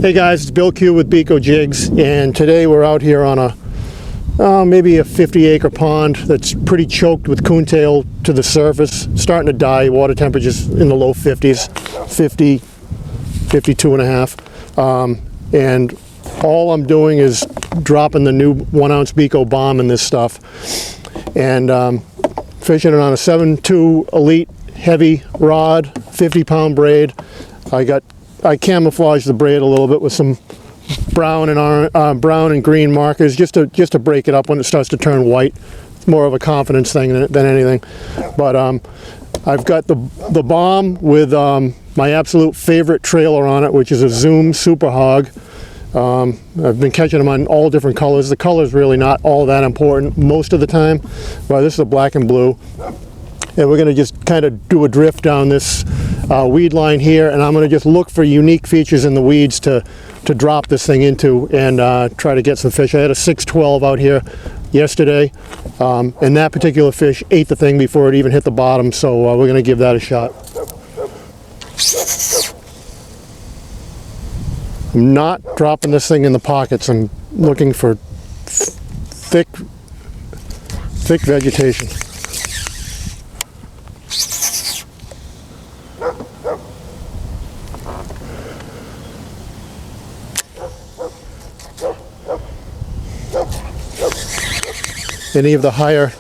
Hey guys, it's Bill Q with BiCO Jigs, and today we're out here on a maybe a 50-acre pond that's pretty choked with coontail to the surface, starting to die. Water temperatures in the low 50s, 50, 52 and a half. And all I'm doing is dropping the new 1-ounce BiCO BoMB in this stuff, and fishing it on a 7.2 Elite heavy rod, 50-pound braid. I camouflaged the braid a little bit with some brown and green markers just to break it up when it starts to turn white. It's more of a confidence thing than anything. But I've got the BoMB with my absolute favorite trailer on it, which is a Zoom Super Hog. I've been catching them on all different colors. The color is really not all that important most of the time. But this is a black and blue. And we're going to just kind of do a drift down this weed line here, and I'm going to just look for unique features in the weeds to drop this thing into and try to get some fish. I had a 612 out here yesterday, and that particular fish ate the thing before it even hit the bottom, so we're going to give that a shot. I'm not dropping this thing in the pockets. I'm looking for thick vegetation. Any of the higher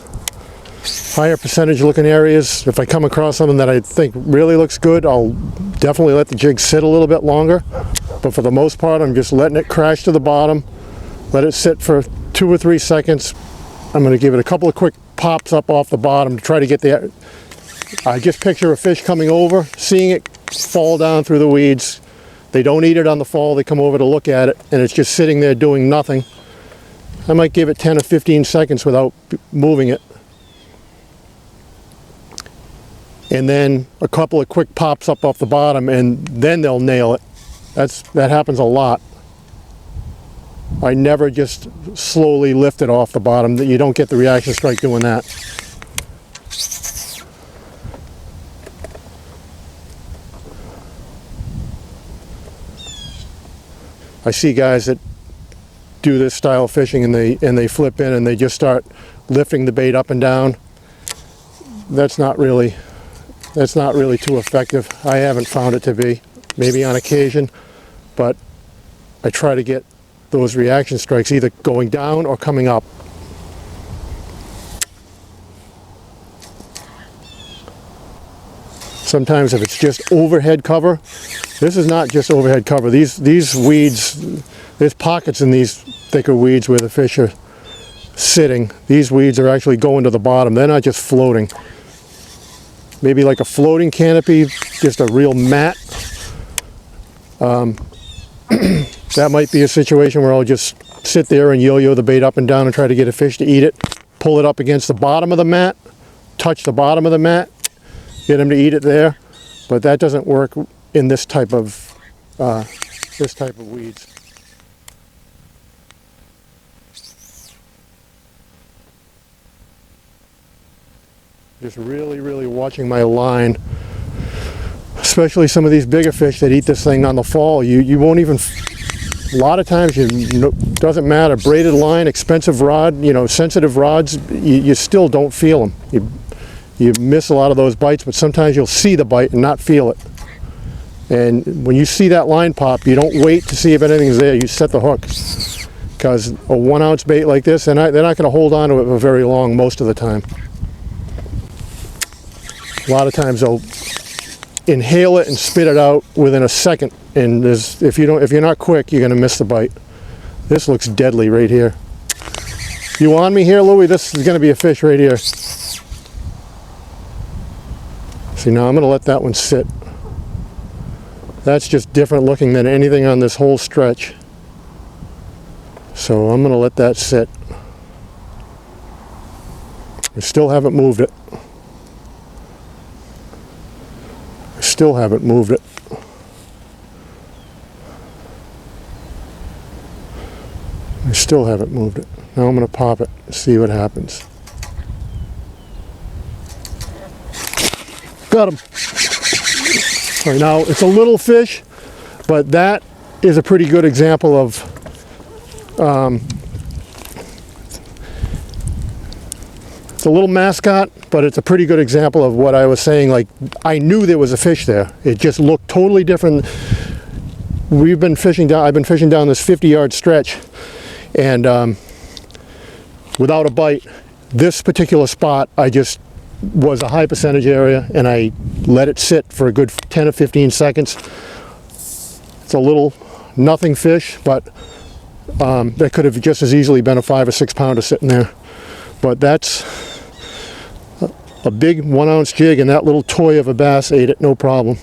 percentage looking areas, if I come across something that I think really looks good, I'll definitely let the jig sit a little bit longer. But for the most part, I'm just letting it crash to the bottom, let it sit for 2 or 3 seconds. I'm going to give it a couple of quick pops up off the bottom to try to get the... I just picture a fish coming over, seeing it fall down through the weeds. They don't eat it on the fall, they come over to look at it, and it's just sitting there doing nothing. I might give it 10 or 15 seconds without moving it. And then a couple of quick pops up off the bottom, and then they'll nail it. That happens a lot. I never just slowly lift it off the bottom. You don't get the reaction strike doing that. I see guys that do this style of fishing and they flip in and they just start lifting the bait up and down. That's not really too effective. I haven't found it to be. Maybe on occasion, but I try to get those reaction strikes either going down or coming up. Sometimes if it's just overhead cover, this is not just overhead cover. These weeds, there's pockets in these thicker weeds where the fish are sitting. These weeds are actually going to the bottom. They're not just floating. Maybe like a floating canopy, just a real mat. That might be a situation where I'll just sit there and yo-yo the bait up and down and try to get a fish to eat it. Pull it up against the bottom of the mat, touch the bottom of the mat, get him to eat it there. But that doesn't work in this type of weeds. Just really watching my line, especially some of these bigger fish that eat this thing on the fall. You won't even, a lot of times, doesn't matter, braided line, expensive rod, sensitive rods, you still don't feel them. You miss a lot of those bites, but sometimes you'll see the bite and not feel it. And when you see that line pop, you don't wait to see if anything's there, you set the hook. Because a 1-ounce bait like this, they're not going to hold on to it for very long most of the time. A lot of times they'll inhale it and spit it out within a second, and if you're not quick, you're going to miss the bite. This looks deadly right here. You on me here, Louie? This is going to be a fish right here. See, now I'm going to let that one sit. That's just different looking than anything on this whole stretch. So I'm going to let that sit. I still haven't moved it. Still haven't moved it. I still haven't moved it. Now I'm going to pop it and see what happens. Got him. All right, now it's a little fish, but that is a pretty good example of it's a little mascot, but it's a pretty good example of what I was saying. Like, I knew there was a fish there. It just looked totally different. I've been fishing down this 50-yard stretch, and without a bite. This particular spot, I just was a high percentage area, and I let it sit for a good 10 or 15 seconds. It's a little nothing fish, but that could have just as easily been a 5 or 6 pounder sitting there. But that's a big 1 ounce jig, and that little toy of a bass ate it no problem.